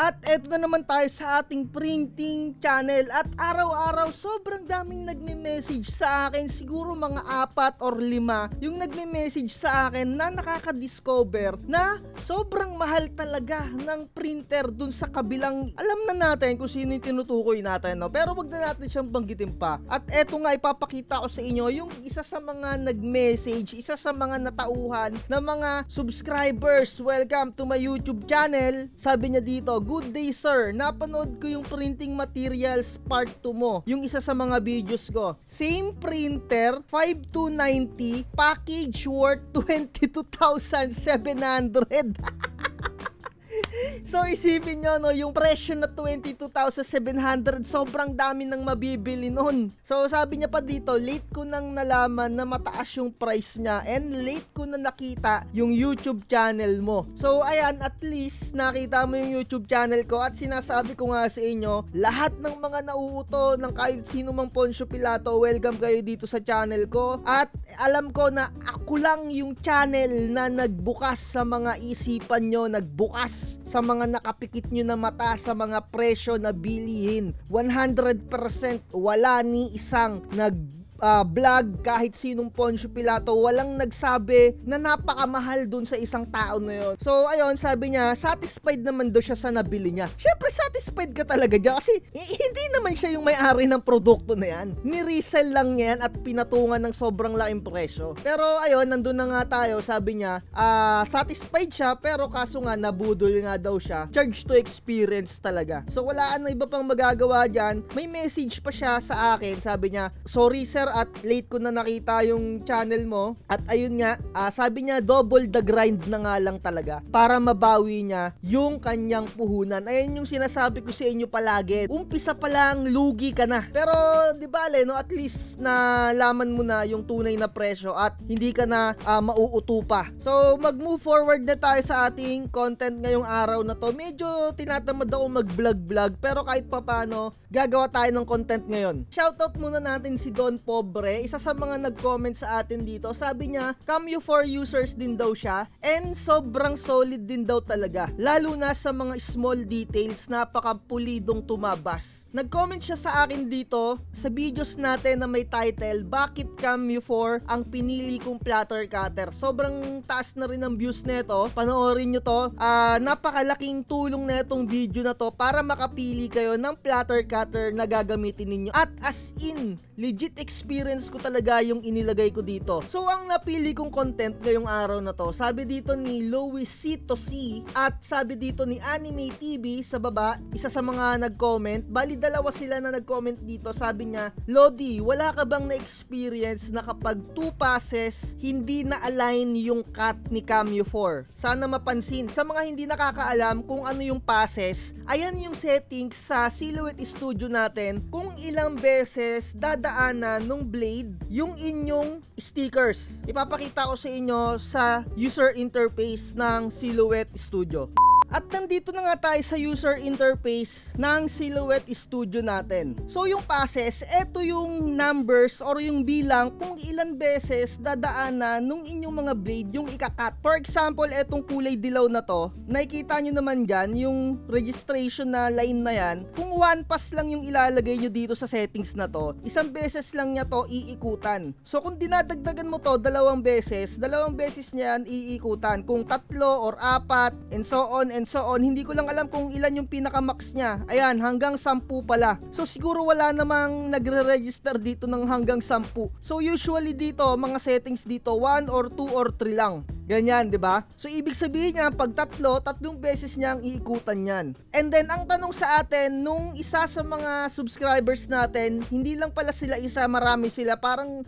At eto na naman tayo sa ating printing channel at araw-araw sobrang daming nagme-message sa akin, siguro mga 4 or 5 yung nagme-message sa akin na nakaka-discover na sobrang mahal talaga ng printer dun sa kabilang, alam na natin kung sino yung tinutukoy natin, no? Pero wag na natin siyang banggitin pa. At eto nga, ipapakita ko sa inyo yung isa sa mga nag-message, isa sa mga natauhan na mga subscribers. Welcome to my YouTube channel. Sabi niya dito, "Good day sir, napanood ko yung printing materials part 2 mo, yung isa sa mga videos ko. Same printer, 5290, package worth 22,700." So isipin nyo, no, yung presyo na 22,700, sobrang dami nang mabibili nun. So sabi niya pa dito, late ko nang nalaman na mataas yung price niya and late ko na nakita yung YouTube channel mo. So ayan, at least nakita mo yung YouTube channel ko at sinasabi ko nga sa inyo, lahat ng mga nauuto ng kahit sino mang Poncio Pilato, welcome kayo dito sa channel ko. At alam ko na ako lang yung channel na nagbukas sa mga isipan nyo, nagbukas sa mga nakapikit nyo na mata sa mga presyo na bilihin. 100% wala ni isang vlog, kahit sinong Poncio Pilato, walang nagsabi na napakamahal dun sa isang tao na yun. So ayun, sabi niya, satisfied naman daw siya sa nabili niya. Syempre satisfied ka talaga dyan kasi hindi naman siya yung may-ari ng produkto na yan. Ni-resell lang yan at pinatungan ng sobrang laking presyo. Pero ayun, nandun na nga tayo, sabi niya, satisfied siya pero kaso nga nabudol nga daw siya. Charge to experience talaga. So wala na iba pang magagawa dyan. May message pa siya sa akin, sabi niya, "Sorry sir, at late ko na nakita yung channel mo." At ayun nga, sabi niya, double the grind na nga lang talaga para mabawi niya yung kanyang puhunan. Ayun yung sinasabi ko sa inyo palagi, umpisa pa lang lugi ka na. Pero di bale, no, at least na laman mo na yung tunay na presyo at hindi ka na mauuto pa. So mag-move forward na tayo sa ating content ngayong araw na to. Medyo tinatamad ako mag-vlog pero kahit papano gagawa tayo ng content ngayon. Shoutout muna natin si Don Pobre, isa sa mga nag-comment sa atin dito. Sabi niya, Cameo for users din daw siya and sobrang solid din daw talaga. Lalo na sa mga small details, napakapulidong tumabas. Nag-comment siya sa akin dito sa videos natin na may title, "Bakit Cameo for ang pinili kong platter cutter?" Sobrang taas na rin ang views nito. Panoorin nyo to. Napakalaking tulong na itong video na to para makapili kayo ng platter cutter na gagamitin ninyo. At as in, legit experience ko talaga yung inilagay ko dito. So ang napili kong content ngayong araw na to, sabi dito ni Louis C to C at sabi dito ni Anime TV sa baba, isa sa mga nag-comment. Bali dalawa sila na nag-comment dito. Sabi niya, "Lodi, wala ka bang na-experience na kapag 2 passes hindi na-align yung cut ni Cameo 4? Sana mapansin sa mga hindi nakakaalam kung ano yung passes. Ayan yung settings sa Silhouette Studio natin kung ilang beses dadaanan nung blade yung inyong stickers. Ipapakita ko sa inyo sa user interface ng Silhouette Studio." At nandito na nga tayo sa user interface ng Silhouette Studio natin. So yung passes, eto yung numbers or yung bilang kung ilan beses dadaanan nung inyong mga blade yung ikakat. For example, etong kulay dilaw na to, nakikita nyo naman dyan yung registration na line na yan. Kung 1 pass lang yung ilalagay nyo dito sa settings na to, isang beses lang niya to iikutan. So kung dinadagdagan mo to 2 beses, 2 beses niya yan iikutan. Kung 3 or 4 and so on and so on. Hindi ko lang alam kung ilan yung pinaka-max niya. Ayan, hanggang 10 pala. So siguro wala namang nagre-register dito ng hanggang 10. So usually dito, mga settings dito, 1 or 2 or 3 lang. Ganyan, 'di ba? So ibig sabihin niya pag 3 beses niyang iikutan 'yan. And then ang tanong sa atin nung isa sa mga subscribers natin, hindi lang pala sila isa, marami sila. Parang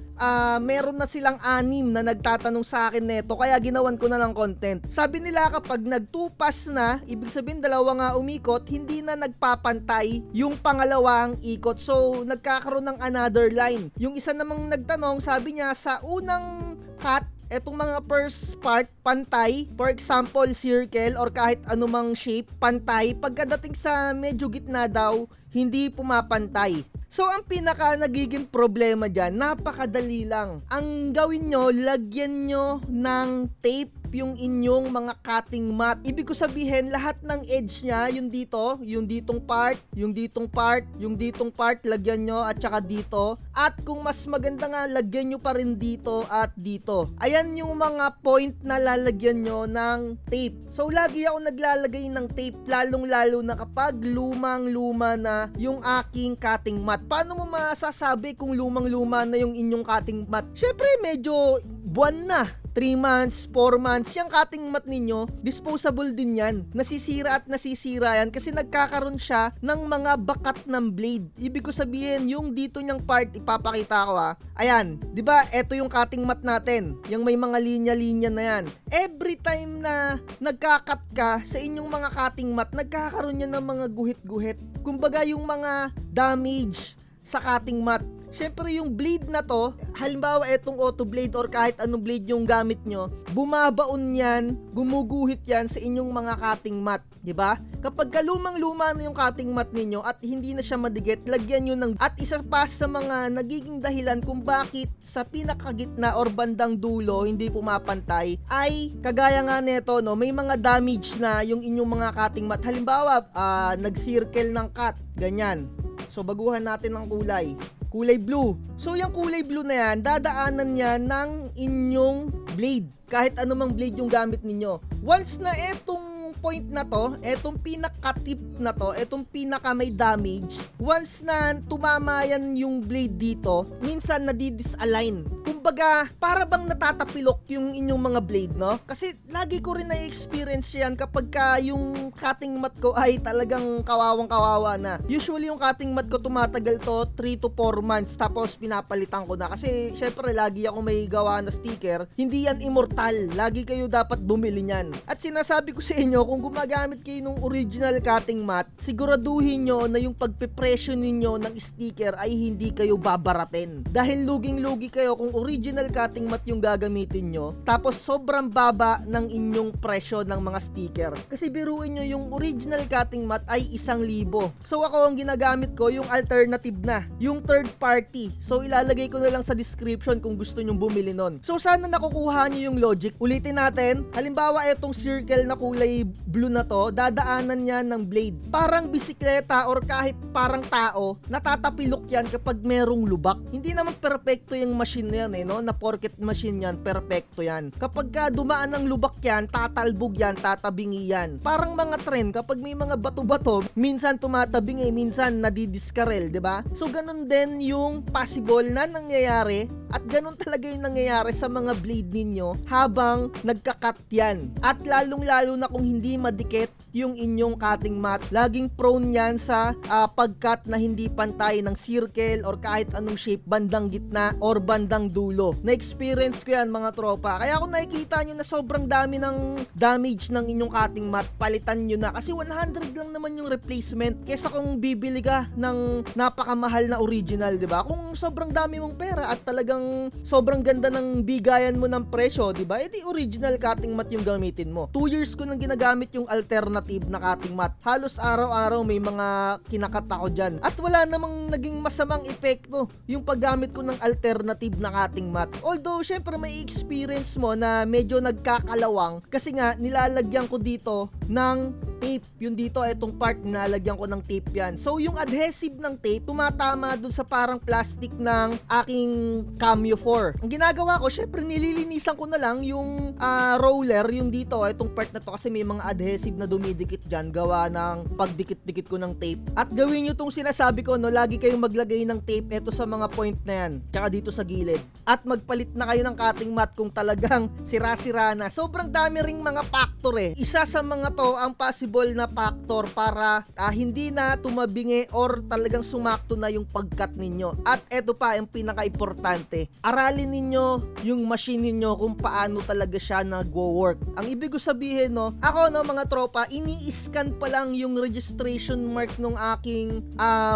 meron na silang 6 na nagtatanong sa akin neto, kaya ginawan ko na lang content. Sabi nila kapag nag-2 pass na, ibig sabihin 2 nga umikot, hindi na nagpapantay yung pangalawang ikot. So nagkakaroon ng another line. Yung isa namang nagtanong, sabi niya sa unang cut, etong mga first part, pantay. For example, circle or kahit anumang shape, pantay. Pagkadating sa medyo gitna daw, hindi pumapantay. So ang pinaka nagiging problema dyan, napakadali lang. Ang gawin nyo, lagyan nyo ng tape yung inyong mga cutting mat. Ibig ko sabihin, lahat ng edge niya, yung dito, yung ditong part, yung ditong part, yung ditong part, lagyan nyo at saka dito. At kung mas maganda nga, lagyan nyo pa rin dito at dito. Ayan yung mga point na lalagyan nyo ng tape. So lagi ako naglalagay ng tape, lalong-lalo na kapag lumang-luma na yung aking cutting mat. Paano mo masasabi kung lumang-luma na yung inyong cutting mat? Syempre medyo buwan na. 3 months, 4 months, yung cutting mat ninyo, disposable din yan. Nasisira at nasisira yan kasi nagkakaroon siya ng mga bakat ng blade. Ibig ko sabihin, yung dito niyang part, ipapakita ko ha. Ayan, di ba? Ito yung cutting mat natin. Yung may mga linya-linya na yan. Every time na nagkakat ka sa inyong mga cutting mat, nagkakaroon yan ng mga guhit-guhit. Kumbaga yung mga damage sa cutting mat. Syempre yung blade na to, halimbawa etong auto blade or kahit anong blade yung gamit nyo, bumabaon yan, gumuguhit yan sa inyong mga cutting mat, di ba? Kapag lumang-luma na yung cutting mat ninyo at hindi na siya madikit, lagyan nyo ng, at isa pa sa mga nagiging dahilan kung bakit sa pinakagitna or bandang dulo hindi pumapantay, ay kagaya nga nito, no, may mga damage na yung inyong mga cutting mat. Halimbawa, nag-circle ng cut, ganyan. So baguhan natin ng kulay blue. So yung kulay blue na yan, dadaanan yan ng inyong blade. Kahit anumang blade yung gamit ninyo. Once na etong point na to, etong pinaka-tip na to, etong pinaka may damage, once na tumama yan yung blade dito, minsan nadi-disalign. Kumbaga, para bang natatapilok yung inyong mga blade, no? Kasi lagi ko rin na-experience yan kapag ka yung cutting mat ko ay talagang kawawang-kawawa na. Usually yung cutting mat ko tumatagal to 3 to 4 months tapos pinapalitan ko na. Kasi syempre lagi ako may gawa na sticker. Hindi yan immortal. Lagi kayo dapat bumili niyan. At sinasabi ko sa inyo, kung gumagamit kayo ng original cutting mat, siguraduhin nyo na yung pagpipresyo ninyo ng sticker ay hindi kayo babaratin. Dahil luging-lugi kayo kung original cutting mat yung gagamitin nyo, tapos sobrang baba ng inyong presyo ng mga sticker. Kasi biruin nyo, yung original cutting mat ay 1,000. So ako ang ginagamit ko, yung alternative na, yung third party. So ilalagay ko na lang sa description kung gusto nyong bumili nun. So sana nakukuha nyo yung logic. Ulitin natin, halimbawa itong circle na kulay blue na to, dadaanan yan ng blade. Parang bisikleta or kahit parang tao, natatapilok yan kapag merong lubak. Hindi naman perfecto yung machine na yan no? Na porket machine yan, perfecto yan. Kapag ka dumaan ng lubak yan, tatalbog yan, tatabingi yan. Parang mga trend, kapag may mga bato-bato, minsan tumatabingi, minsan nadidiskarel, di ba? So ganun din yung possible na nangyayari at ganun talaga yung nangyayari sa mga blade ninyo habang nagkakat yan. At lalong-lalo na kung hindi madikit yung inyong cutting mat, laging prone yan sa pagkat na hindi pantay ng circle or kahit anong shape bandang gitna or bandang dulo. Na-experience ko yan mga tropa. Kaya kung nakikita nyo na sobrang dami ng damage ng inyong cutting mat, palitan nyo na. Kasi 100 lang naman yung replacement kesa kung bibili ka ng napakamahal na original, diba? Kung sobrang dami mong pera at talagang sobrang ganda ng bigayan mo ng presyo, diba? Edi original cutting mat yung gamitin mo. 2 years ko nang ginagamit yung alternative na cutting mat. Halos araw-araw may mga kinakat ako dyan. At wala namang naging masamang epekto yung paggamit ko ng alternative na cutting mat. Although, syempre may experience mo na medyo nagkakalawang kasi nga nilalagyan ko dito ng tape. Yung dito, etong part, nilalagyan ko ng tape yan. So, yung adhesive ng tape, tumatama dun sa parang plastic ng aking Cameo 4. Ang ginagawa ko, syempre nililinisan ko na lang yung roller, yung dito, etong part na to kasi may mga adhesive na dumidikit dyan, gawa ng pagdikit-dikit ko ng tape. At gawin nyo tong sinasabi ko, no, lagi kayong maglagay ng tape eto sa mga point na yan, tsaka dito sa gilid. At magpalit na kayo ng cutting mat kung talagang sira-sira na. Sobrang dami ring mga factor eh. Isa sa mga to, ang possible na factor para hindi na tumabingi or talagang sumakto na yung pagkat ninyo. At eto pa, yung pinaka-importante, aralin ninyo yung machine ninyo kung paano talaga siya nagwo-work. Ang ibig ko sabihin, no, ako, no, mga tropa, ini-scan pa lang yung registration mark ng aking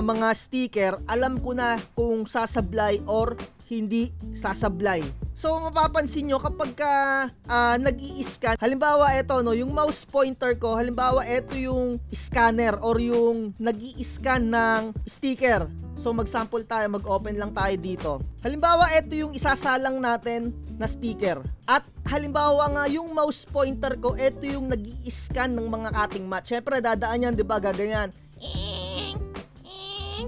mga sticker, alam ko na kung sasablay or hindi sasablay. So mapapansin nyo kapag ka nag-i-scan, halimbawa ito no, yung mouse pointer ko, halimbawa ito yung scanner or yung nag-i-scan ng sticker. So mag-sample tayo, mag-open lang tayo dito. Halimbawa ito yung isasalang natin na sticker. At halimbawa nga yung mouse pointer ko, ito yung nag-i-scan ng mga cutting mat. Syempre dadaan yan, 'di ba? Gaganyan.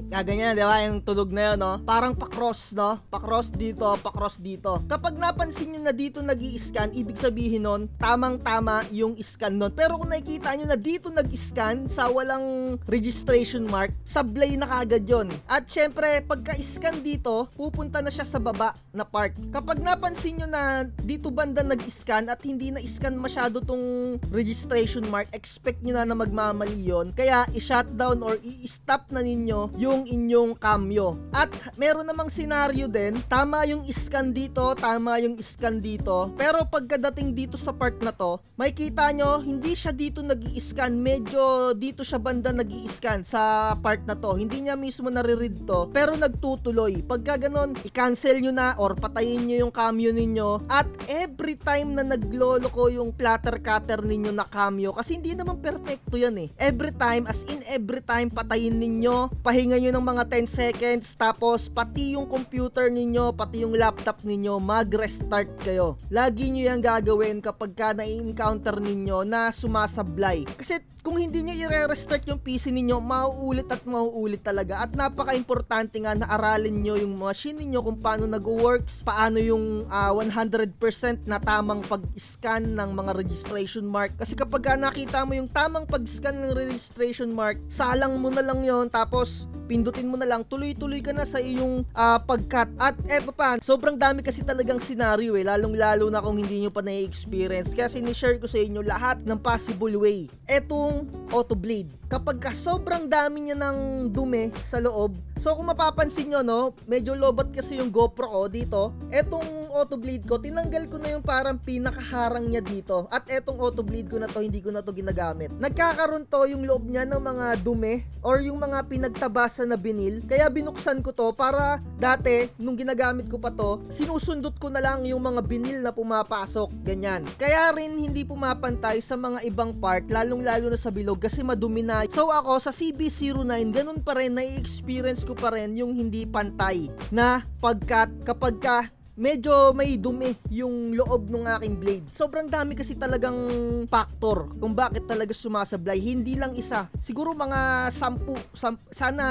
Ganyan, di ba? Yung tunog na yun, no? Parang pa-cross, no? Pa-cross dito, pa-cross dito. Kapag napansin nyo na dito nag-i-scan, ibig sabihin nun, tamang-tama yung scan nun. Pero kung nakikita nyo na dito nag-scan sa walang registration mark, sablay na kagad yun. At syempre, pagka-scan dito, pupunta na siya sa baba na part. Kapag napansin nyo na dito banda nag-scan at hindi na-scan masyado tong registration mark, expect nyo na magmamali yun. Kaya, i-shutdown or i-stop na ninyo yung inyong cameo. At meron namang senaryo din, tama yung scan dito, tama yung scan dito, pero pagkadating dito sa part na to, makikita nyo, hindi siya dito nag-i-scan, medyo dito siya banda nag-i-scan sa part na to, hindi niya mismo nare-read to, pero nagtutuloy. Pagka ganon, i-cancel nyo na or patayin nyo yung cameo ninyo, at every time na naglolo ko yung platter cutter ninyo na cameo, kasi hindi naman perfecto yan eh, every time, as in every time, patayin ninyo, pahinga nyo ng mga 10 seconds, tapos pati yung computer ninyo, pati yung laptop ninyo, mag-restart kayo. Lagi nyo yan gagawin kapag ka na-encounter ninyo na sumasablay. Kasi kung hindi nyo i-restart yung PC ninyo, mauulit at mauulit talaga. At napaka-importante nga na aralin nyo yung machine ninyo kung paano nag-works, paano yung 100% na tamang pag-scan ng mga registration mark. Kasi kapag nakita mo yung tamang pag-scan ng registration mark, salang mo na lang yon, tapos pindutin mo na lang, tuloy-tuloy ka na sa iyong pag-cut. At eto pa, sobrang dami kasi talagang senaryo eh, lalong-lalo na kung hindi nyo pa na-experience. Kaya sinishare ko sa inyo lahat ng possible way. Etong auto blade, kapag sobrang dami niya ng dumi sa loob, so kung mapapansin nyo no, medyo lobat kasi yung GoPro ko dito, etong auto blade ko, tinanggal ko na yung parang pinakaharang niya dito, at etong auto blade ko na to, hindi ko na to ginagamit. Nagkakaroon to yung loob niya ng mga dumi or yung mga pinagtabasa na binil, kaya binuksan ko to para dati, nung ginagamit ko pa to, sinusundot ko na lang yung mga binil na pumapasok, ganyan. Kaya rin hindi pumapantay sa mga ibang part, lalong-lalo na sa bilog kasi madumi na. So ako sa CB09, ganun pa rin, na-experience ko pa rin yung hindi pantay na pagkat kapag ka medyo may dumi yung loob ng aking blade. Sobrang dami kasi talagang factor kung bakit talaga sumasablay. Hindi lang isa. Siguro mga 10. Sana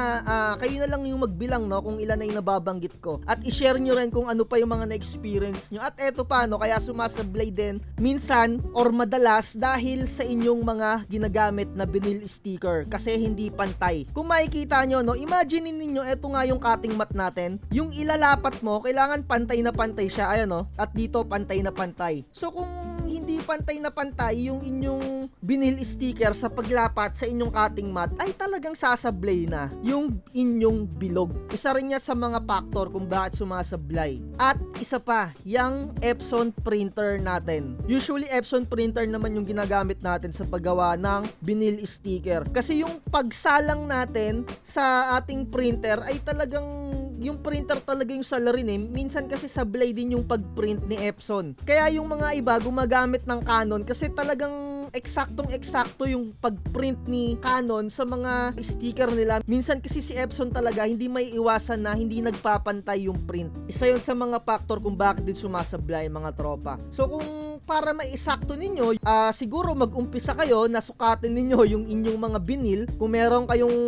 kayo na lang yung magbilang no kung ilan na yung nababanggit ko. At i-share nyo rin kung ano pa yung mga na-experience nyo. At eto pa no, kaya sumasablay din minsan or madalas dahil sa inyong mga ginagamit na vinyl sticker kasi hindi pantay. Kung makikita nyo no, imagine ninyo eto nga yung cutting mat natin. Yung ilalapat mo, kailangan pantay na pantay siya, ayan no, at dito pantay na pantay. So kung hindi pantay na pantay yung inyong vinyl sticker sa paglapat sa inyong cutting mat, ay talagang sasablay na yung inyong bilog. Isa rin niya sa mga factor kung bakit sumasablay. At isa pa, yung Epson printer natin. Usually Epson printer naman yung ginagamit natin sa paggawa ng vinyl sticker. Kasi yung pagsalang natin sa ating printer ay talagang yung printer talaga yung salarin eh. Minsan kasi sablay din yung pag-print ni Epson. Kaya yung mga iba gumagamit ng Canon kasi talagang eksaktong-eksakto yung pag-print ni Canon sa mga sticker nila. Minsan kasi si Epson talaga hindi may iwasan na hindi nagpapantay yung print. Isa yun sa mga factor kung bakit din sumasablay mga tropa. So kung para maisakto ninyo, siguro mag-umpisa kayo na sukatin ninyo yung inyong mga vinyl. Kung meron kayong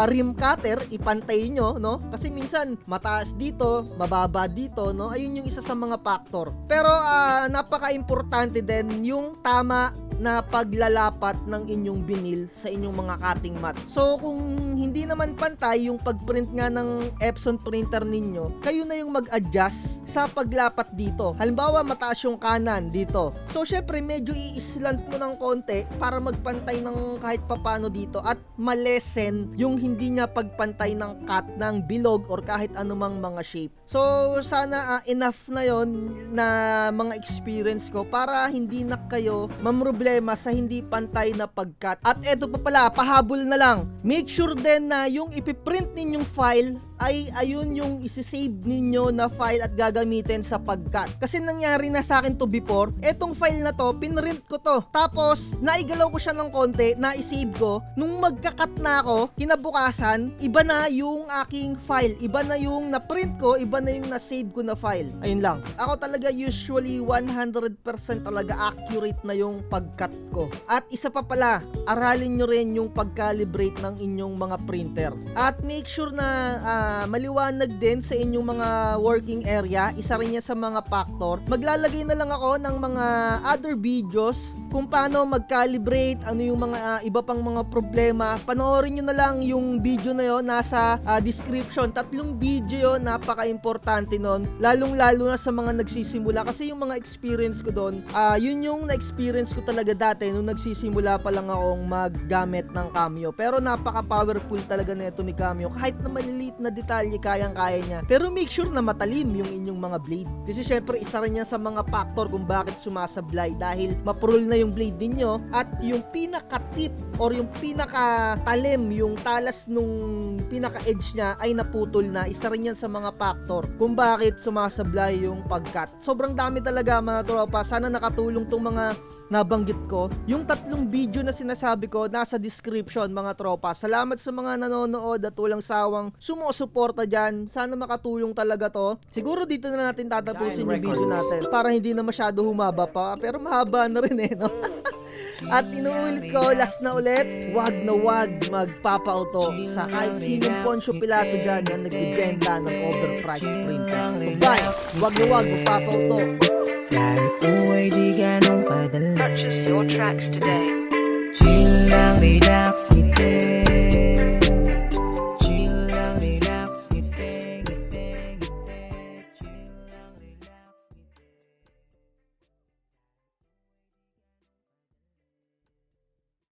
rim cutter, ipantay nyo, no? Kasi minsan mataas dito, mababa dito, no? Ayun yung isa sa mga factor. Pero napaka-importante din yung tama na paglalapat ng inyong vinyl sa inyong mga cutting mat. So kung hindi naman pantay yung pagprint nga ng Epson printer ninyo, kayo na yung mag-adjust sa paglapat dito. Halimbawa mataas yung kanan dito. So syempre medyo i-slant mo ng konti para magpantay ng kahit papano dito at malesen yung hindi niya pagpantay ng cut ng bilog or kahit anumang mga shape. So sana enough na yon na mga experience ko para hindi na kayo mamroblema sa hindi pantay na pagkat. At eto pa pala, pahabol na lang. make sure din na yung ipiprint ninyong file ay ayun yung isi-save ninyo na file at gagamitin sa pag-cut. Kasi nangyari na sa akin to before, etong file na to, pinrint ko to. Tapos, naigalaw ko siya ng konti, na-save ko. Nung magka-cut na ako, kinabukasan, iba na yung aking file. Iba na yung na-print ko, iba na yung na-save ko na file. Ayun lang. Ako talaga usually 100% talaga accurate na yung pag-cut ko. At isa pa pala, aralin nyo rin yung pag-calibrate ng inyong mga printer. At make sure na maliwanag din sa inyong mga working area. Isa rin yan sa mga factor. Maglalagay na lang ako ng mga other videos kung paano mag-calibrate, ano yung mga iba pang mga problema. Panoorin nyo na lang yung video na yon, nasa description. 3 video yon, napaka-importante nun. Lalong-lalo na sa mga nagsisimula. Kasi yung mga experience ko doon, yun yung na-experience ko talaga dati nung nagsisimula pa lang akong maggamit ng Cameo. Pero napaka-powerful talaga na ito ni Cameo. Kahit na maliliit na detalye, kayang-kaya niya. Pero make sure na matalim yung inyong mga blade. Kasi syempre, isa rin yan sa mga factor kung bakit sumasablay. Dahil mapurol na yung blade ninyo at yung pinaka-tip or yung pinaka-talim, yung talas nung pinaka-edge niya ay naputol na. Isa rin yan sa mga factor kung bakit sumasablay yung pag-cut. Sobrang dami talaga mga tropa. Sana nakatulong tong mga nabanggit ko. Yung 3 video na sinasabi ko nasa description mga tropa. Salamat sa mga nanonood at walang sawang sumusuporta dyan. Sana makatulong talaga to. Siguro dito na natin tatapusin yung video natin para hindi na masyado humaba pa. Pero mahaba na rin eh, no? At inuulit ko, last na ulit, wag na wag magpapauto sa kahit sinong Poncio Pilato dyan na nagbibenta ng overpriced printer. Bye! Wag na wag magpapauto. Kahit buhay di ganong padala. Purchase your tracks today. Chill lang, relax, ngiti.